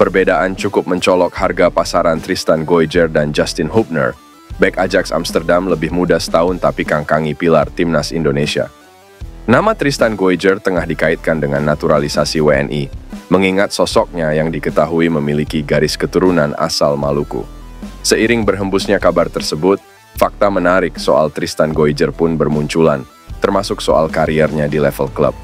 Perbedaan cukup mencolok harga pasaran Tristan Goijer dan Justin Hubner. Bek Ajax Amsterdam lebih muda setahun tapi kangkangi pilar timnas Indonesia. Nama Tristan Goijer tengah dikaitkan dengan naturalisasi WNI, mengingat sosoknya yang diketahui memiliki garis keturunan asal Maluku. Seiring berhembusnya kabar tersebut, fakta menarik soal Tristan Goijer pun bermunculan, termasuk soal kariernya di level klub.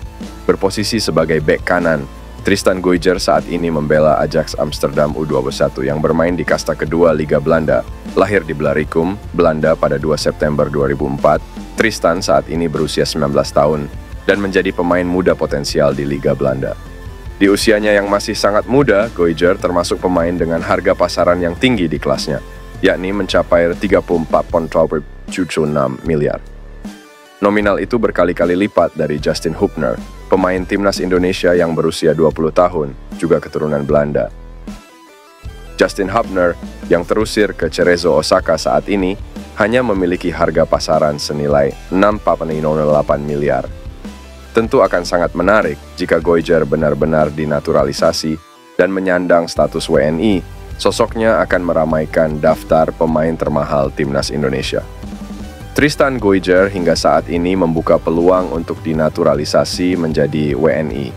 Berposisi sebagai bek kanan, Tristan Goijer saat ini membela Ajax Amsterdam U21 yang bermain di kasta kedua Liga Belanda. Lahir di Blaricum, Belanda pada 2 September 2004, Tristan saat ini berusia 19 tahun dan menjadi pemain muda potensial di Liga Belanda. Di usianya yang masih sangat muda, Goijer termasuk pemain dengan harga pasaran yang tinggi di kelasnya, yakni mencapai 34,76 miliar. Nominal itu berkali-kali lipat dari Justin Hubner, pemain timnas Indonesia yang berusia 20 tahun, juga keturunan Belanda. Justin Hubner, yang terusir ke Cerezo Osaka saat ini, hanya memiliki harga pasaran senilai 6,8 miliar. Tentu akan sangat menarik jika Goijer benar-benar dinaturalisasi dan menyandang status WNI, sosoknya akan meramaikan daftar pemain termahal timnas Indonesia. Tristan Goijer hingga saat ini membuka peluang untuk dinaturalisasi menjadi WNI.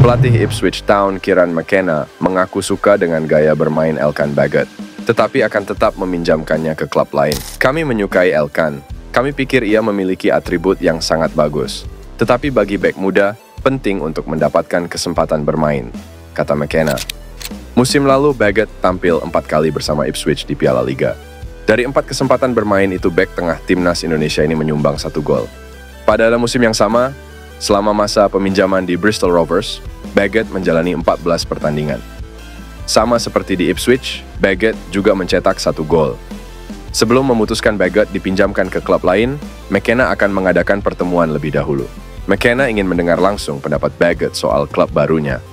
Pelatih Ipswich Town Kieran McKenna mengaku suka dengan gaya bermain Elkan Baggott, tetapi akan tetap meminjamkannya ke klub lain. Kami menyukai Elkan. Kami pikir ia memiliki atribut yang sangat bagus. Tetapi bagi bek muda, penting untuk mendapatkan kesempatan bermain, kata McKenna. Musim lalu Baggott tampil 4 kali bersama Ipswich di Piala Liga. Dari 4 kesempatan bermain itu, bek tengah timnas Indonesia ini menyumbang 1 gol. Pada musim yang sama, selama masa peminjaman di Bristol Rovers, Baggott menjalani 14 pertandingan. Sama seperti di Ipswich, Baggott juga mencetak 1 gol. Sebelum memutuskan Baggott dipinjamkan ke klub lain, McKenna akan mengadakan pertemuan lebih dahulu. McKenna ingin mendengar langsung pendapat Baggott soal klub barunya.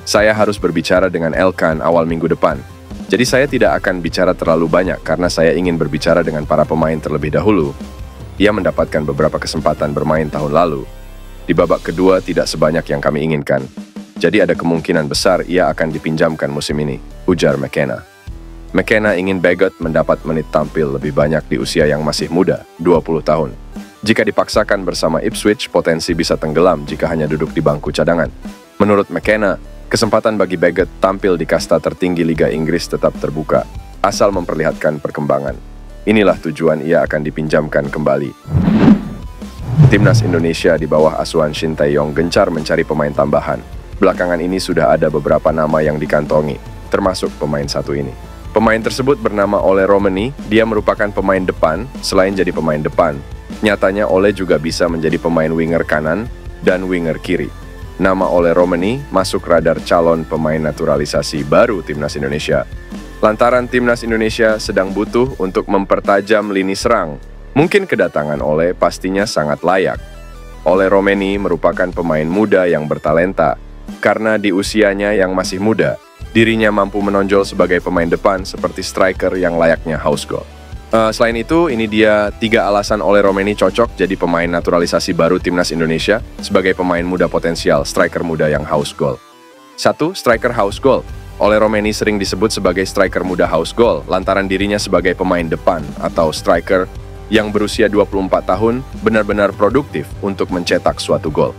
Saya harus berbicara dengan Elkan awal minggu depan. Jadi saya tidak akan bicara terlalu banyak karena saya ingin berbicara dengan para pemain terlebih dahulu. Ia mendapatkan beberapa kesempatan bermain tahun lalu. Di babak kedua tidak sebanyak yang kami inginkan. Jadi ada kemungkinan besar ia akan dipinjamkan musim ini, ujar McKenna. McKenna ingin Baggott mendapat menit tampil lebih banyak di usia yang masih muda, 20 tahun. Jika dipaksakan bersama Ipswich, potensi bisa tenggelam jika hanya duduk di bangku cadangan. Menurut McKenna, kesempatan bagi Baggott tampil di kasta tertinggi Liga Inggris tetap terbuka, asal memperlihatkan perkembangan. Inilah tujuan ia akan dipinjamkan kembali. Timnas Indonesia di bawah asuhan Shin Tae-yong gencar mencari pemain tambahan. Belakangan ini sudah ada beberapa nama yang dikantongi, termasuk pemain satu ini. Pemain tersebut bernama Ole Romani. Dia merupakan pemain depan. Selain jadi pemain depan, nyatanya Ole juga bisa menjadi pemain winger kanan dan winger kiri. Nama Ole Romani masuk radar calon pemain naturalisasi baru timnas Indonesia. Lantaran timnas Indonesia sedang butuh untuk mempertajam lini serang, mungkin kedatangan Ole pastinya sangat layak. Ole Romani merupakan pemain muda yang bertalenta. Karena di usianya yang masih muda, dirinya mampu menonjol sebagai pemain depan seperti striker yang layaknya house goal. Selain itu, ini dia 3 alasan Ole Romani cocok jadi pemain naturalisasi baru timnas Indonesia sebagai pemain muda potensial, striker muda yang house goal. 1. Striker house goal. Ole Romani sering disebut sebagai striker muda house goal lantaran dirinya sebagai pemain depan atau striker yang berusia 24 tahun benar-benar produktif untuk mencetak suatu gol.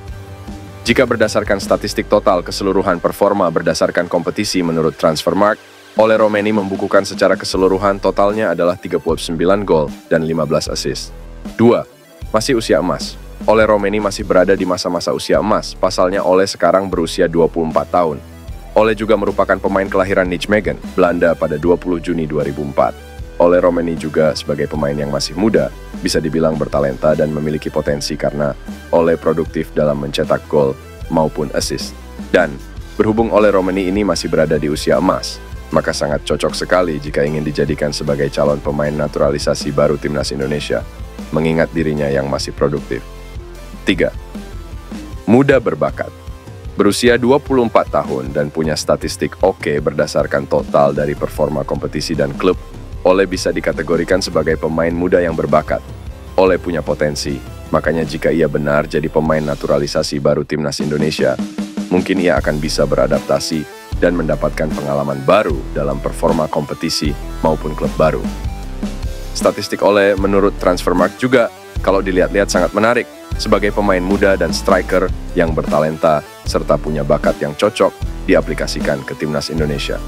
Jika berdasarkan statistik total keseluruhan performa berdasarkan kompetisi menurut Transfermarkt, Ole Romani membukukan secara keseluruhan totalnya adalah 39 gol dan 15 assist. 2. Masih usia emas. Ole Romani masih berada di masa-masa usia emas, pasalnya Ole sekarang berusia 24 tahun. Ole juga merupakan pemain kelahiran Nijmegen, Belanda pada 20 Juni 2004. Ole Romani juga sebagai pemain yang masih muda, bisa dibilang bertalenta dan memiliki potensi karena Ole produktif dalam mencetak gol maupun assist. Dan berhubung Ole Romani ini masih berada di usia emas, maka sangat cocok sekali jika ingin dijadikan sebagai calon pemain naturalisasi baru timnas Indonesia, mengingat dirinya yang masih produktif. 3. Muda berbakat. Berusia 24 tahun dan punya statistik oke berdasarkan total dari performa kompetisi dan klub, Ole bisa dikategorikan sebagai pemain muda yang berbakat. Ole punya potensi, makanya jika ia benar jadi pemain naturalisasi baru timnas Indonesia, mungkin ia akan bisa beradaptasi dan mendapatkan pengalaman baru dalam performa kompetisi maupun klub baru. Statistik Ole menurut Transfermarkt juga, kalau dilihat-lihat sangat menarik, sebagai pemain muda dan striker yang bertalenta serta punya bakat yang cocok diaplikasikan ke timnas Indonesia.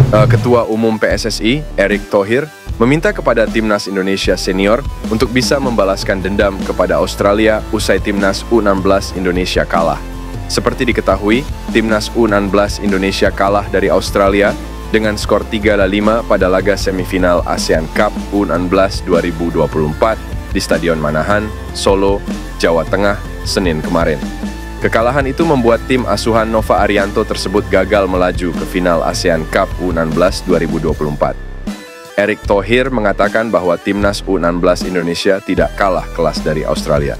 Ketua Umum PSSI, Erick Thohir, meminta kepada timnas Indonesia senior untuk bisa membalaskan dendam kepada Australia usai timnas U16 Indonesia kalah. Seperti diketahui, timnas U16 Indonesia kalah dari Australia dengan skor 3-5 pada laga semifinal ASEAN Cup U16 2024 di Stadion Manahan, Solo, Jawa Tengah, Senin kemarin. Kekalahan itu membuat tim asuhan Nova Arianto tersebut gagal melaju ke final ASEAN Cup U16 2024. Erick Thohir mengatakan bahwa timnas U16 Indonesia tidak kalah kelas dari Australia.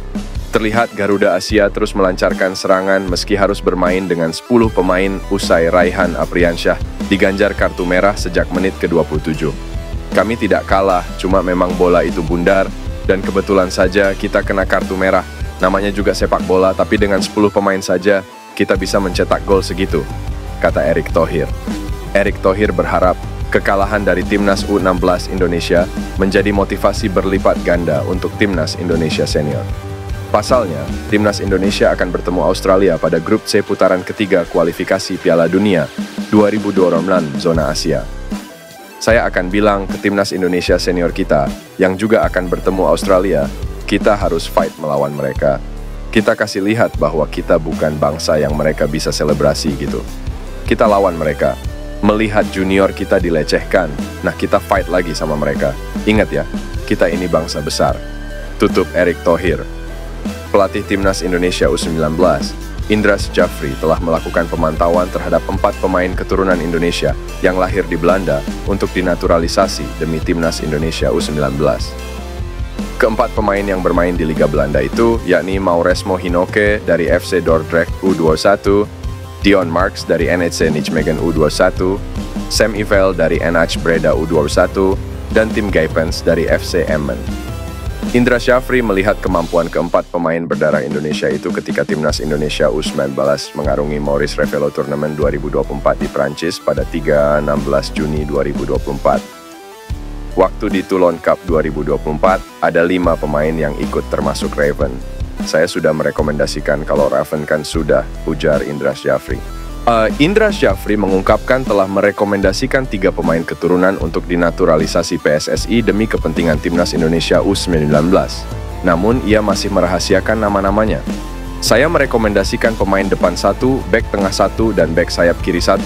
Terlihat Garuda Asia terus melancarkan serangan meski harus bermain dengan 10 pemain usai Raihan Apriansyah diganjar kartu merah sejak menit ke-27. Kami tidak kalah, cuma memang bola itu bundar dan kebetulan saja kita kena kartu merah. Namanya juga sepak bola, tapi dengan 10 pemain saja kita bisa mencetak gol segitu, kata Erick Thohir. Erick Thohir berharap kekalahan dari timnas U16 Indonesia menjadi motivasi berlipat ganda untuk timnas Indonesia senior. Pasalnya, timnas Indonesia akan bertemu Australia pada grup C putaran ketiga kualifikasi Piala Dunia 2026 zona Asia. Saya akan bilang ke timnas Indonesia senior kita yang juga akan bertemu Australia, kita harus fight melawan mereka. Kita kasih lihat bahwa kita bukan bangsa yang mereka bisa selebrasi gitu. Kita lawan mereka. Melihat junior kita dilecehkan, nah kita fight lagi sama mereka. Ingat ya, kita ini bangsa besar. Tutup Erick Thohir. Pelatih timnas Indonesia U19, Indra Syafri telah melakukan pemantauan terhadap 4 pemain keturunan Indonesia yang lahir di Belanda untuk dinaturalisasi demi timnas Indonesia U19. Keempat pemain yang bermain di Liga Belanda itu yakni Mauresmo Hinoke dari FC Dordrecht U21, Dion Marks dari NEC Nijmegen U21, Sam Ivel dari NH Breda U21, dan Tim Gijpens dari FC Emmen. Indra Syafri melihat kemampuan keempat pemain berdarah Indonesia itu ketika timnas Indonesia U19 mengarungi Maurice Revello Tournament 2024 di Prancis pada 3-16 Juni 2024. Waktu di Toulon Cup 2024, ada 5 pemain yang ikut termasuk Raven. Saya sudah merekomendasikan kalau Raven kan sudah, ujar Indra Syafri. Indra Syafri mengungkapkan telah merekomendasikan 3 pemain keturunan untuk dinaturalisasi PSSI demi kepentingan timnas Indonesia U19. Namun, ia masih merahasiakan nama-namanya. Saya merekomendasikan pemain depan 1, bek tengah 1, dan bek sayap kiri 1,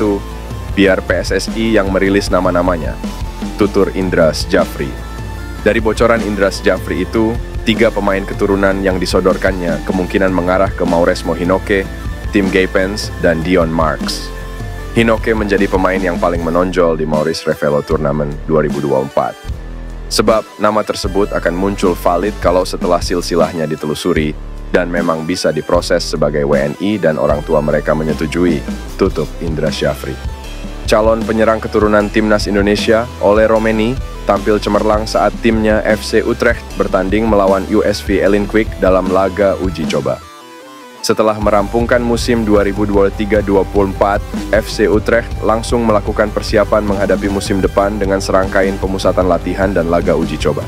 biar PSSI yang merilis nama-namanya, tutur Indra Syafri. Dari bocoran Indra Syafri itu, 3 pemain keturunan yang disodorkannya kemungkinan mengarah ke Mauresmo Hinoke, Tim Gijpens, dan Dion Marks. Hinoke menjadi pemain yang paling menonjol di Maurice Revello Tournament 2024. Sebab nama tersebut akan muncul valid kalau setelah silsilahnya ditelusuri dan memang bisa diproses sebagai WNI dan orang tua mereka menyetujui, tutup Indra Syafri. Calon penyerang keturunan timnas Indonesia, Ole Romeni, tampil cemerlang saat timnya FC Utrecht bertanding melawan USV Elinkwijk dalam laga uji coba. Setelah merampungkan musim 2023-24, FC Utrecht langsung melakukan persiapan menghadapi musim depan dengan serangkaian pemusatan latihan dan laga uji coba.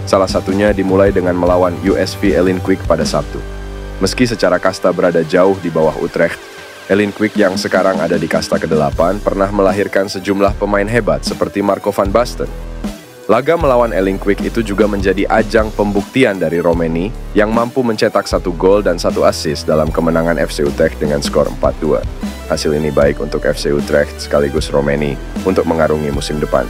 Salah satunya dimulai dengan melawan USV Elinkwijk pada Sabtu. Meski secara kasta berada jauh di bawah Utrecht, Elinkwijk yang sekarang ada di kasta ke-8 pernah melahirkan sejumlah pemain hebat seperti Marco van Basten. Laga melawan Elinkwijk itu juga menjadi ajang pembuktian dari Romeni yang mampu mencetak 1 gol dan 1 assist dalam kemenangan FC Utrecht dengan skor 4-2. Hasil ini baik untuk FC Utrecht sekaligus Romeni untuk mengarungi musim depan.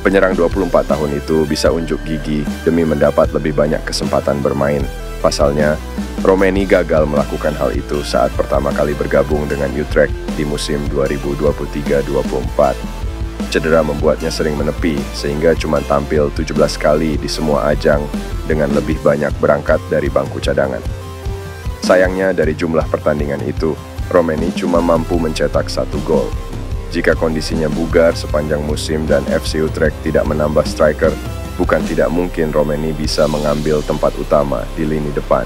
Penyerang 24 tahun itu bisa unjuk gigi demi mendapat lebih banyak kesempatan bermain. Pasalnya, Romeni gagal melakukan hal itu saat pertama kali bergabung dengan Utrecht di musim 2023-24. Cedera membuatnya sering menepi, sehingga cuma tampil 17 kali di semua ajang dengan lebih banyak berangkat dari bangku cadangan. Sayangnya dari jumlah pertandingan itu, Romeni cuma mampu mencetak 1 gol. Jika kondisinya bugar sepanjang musim dan FC Utrecht tidak menambah striker, bukan tidak mungkin Romeni bisa mengambil tempat utama di lini depan.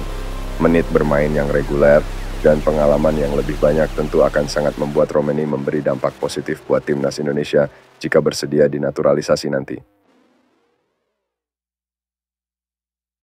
Menit bermain yang reguler, dan pengalaman yang lebih banyak tentu akan sangat membuat Romeni memberi dampak positif buat timnas Indonesia jika bersedia dinaturalisasi nanti.